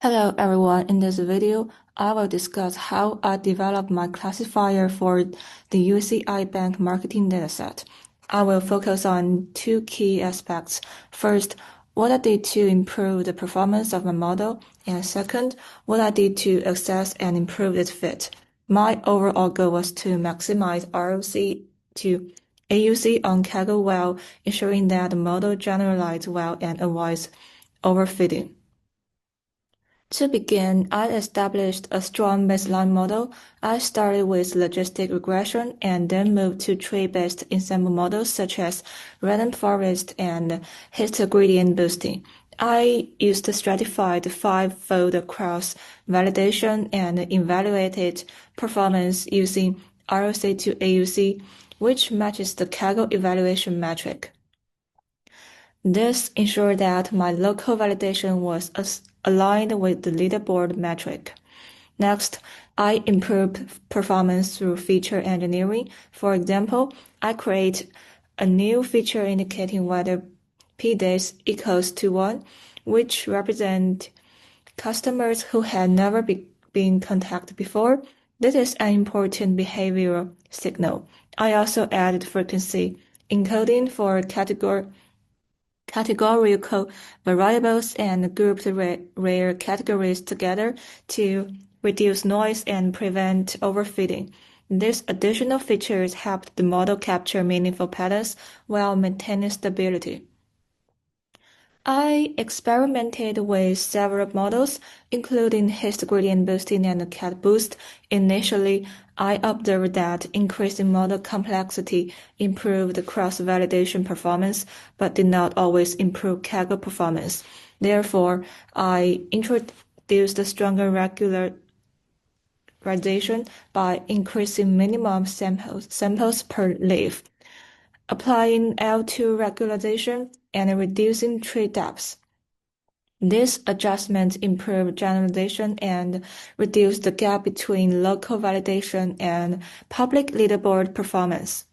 Hello everyone, in this video, I will discuss how I developed my classifier for the UCI Bank marketing dataset. I will focus on two key aspects. First, what I did to improve the performance of my model, and second, what I did to assess and improve its fit. My overall goal was to maximize ROC to AUC on Kaggle while ensuring that the model generalized well and avoids overfitting. To begin, I established a strong baseline model. I started with logistic regression and then moved to tree-based ensemble models such as random forest and histogradient boosting. I used the stratified five-fold cross validation and evaluated performance using ROC to AUC, which matches the Kaggle evaluation metric. This ensured that my local validation was aligned with the leaderboard metric. Next, I improved performance through feature engineering. For example, I create a new feature indicating whether p-days equals to 1, which represent customers who had never been contacted before. This is an important behavioral signal. I also added frequency encoding for categorical variables and grouped rare categories together to reduce noise and prevent overfitting. These additional features helped the model capture meaningful patterns while maintaining stability. I experimented with several models, including histogradient boosting and cat boost. Initially, I observed that increasing model complexity improved cross-validation performance, but did not always improve Kaggle performance. Therefore, I introduced stronger regularization by increasing minimum samples per leaf, applying L2 regularization, and reducing tree depths. These adjustments improve generalization and reduce the gap between local validation and public leaderboard performance.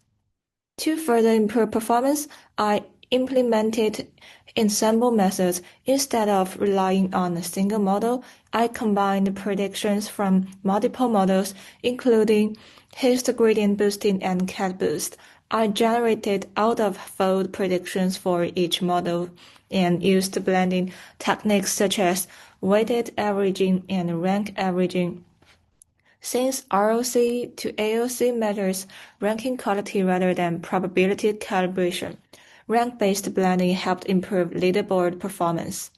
To further improve performance, I implemented ensemble methods. Instead of relying on a single model, I combined predictions from multiple models, including histogradient boosting and cat boost. I generated out-of-fold predictions for each model and used blending techniques such as weighted averaging and rank averaging. Since ROC to AOC measures ranking quality rather than probability calibration, rank-based blending helped improve leaderboard performance.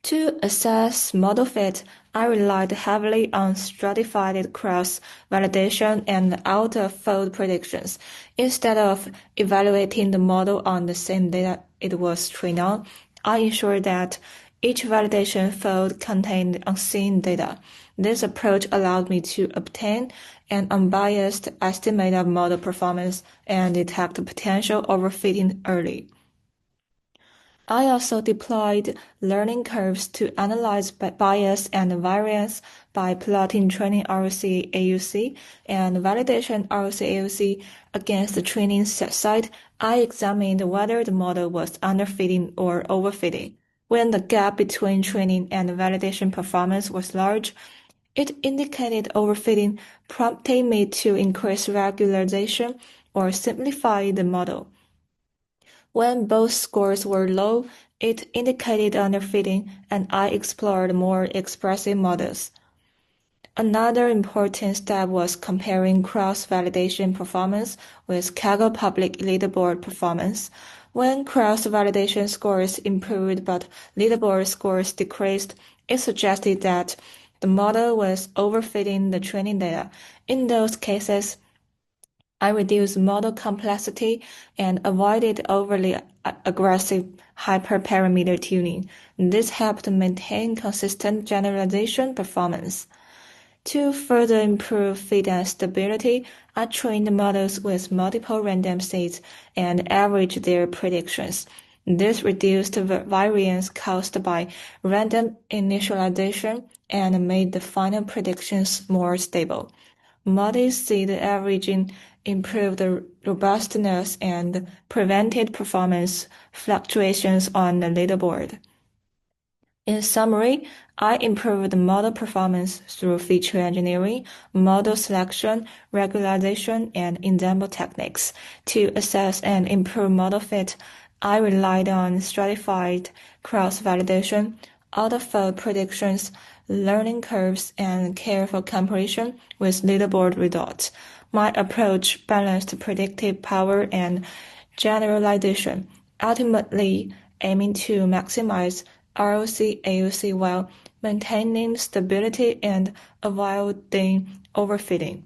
To assess model fit, I relied heavily on stratified cross-validation and out-of-fold predictions. Instead of evaluating the model on the same data it was trained on, I ensured that each validation fold contained unseen data. This approach allowed me to obtain an unbiased estimate of model performance and detect potential overfitting early. I also deployed learning curves to analyze bias and variance by plotting training ROC AUC and validation ROC AUC against the training set. I examined whether the model was underfitting or overfitting. When the gap between training and validation performance was large, it indicated overfitting, prompting me to increase regularization or simplify the model. When both scores were low, it indicated underfitting, and I explored more expressive models. Another important step was comparing cross-validation performance with Kaggle public leaderboard performance. When cross-validation scores improved but leaderboard scores decreased, it suggested that the model was overfitting the training data. In those cases, I reduced model complexity and avoided overly aggressive hyperparameter tuning. This helped maintain consistent generalization performance. To further improve fit and stability, I trained models with multiple random seeds and averaged their predictions. This reduced the variance caused by random initialization and made the final predictions more stable. Multi-seed averaging improved the robustness and prevented performance fluctuations on the leaderboard. In summary, I improved model performance through feature engineering, model selection, regularization, and ensemble techniques. To assess and improve model fit, I relied on stratified cross-validation, out-of-fold predictions, learning curves, and careful comparison with leaderboard results. My approach balanced predictive power and generalization, ultimately aiming to maximize ROC/AUC while maintaining stability and avoiding overfitting.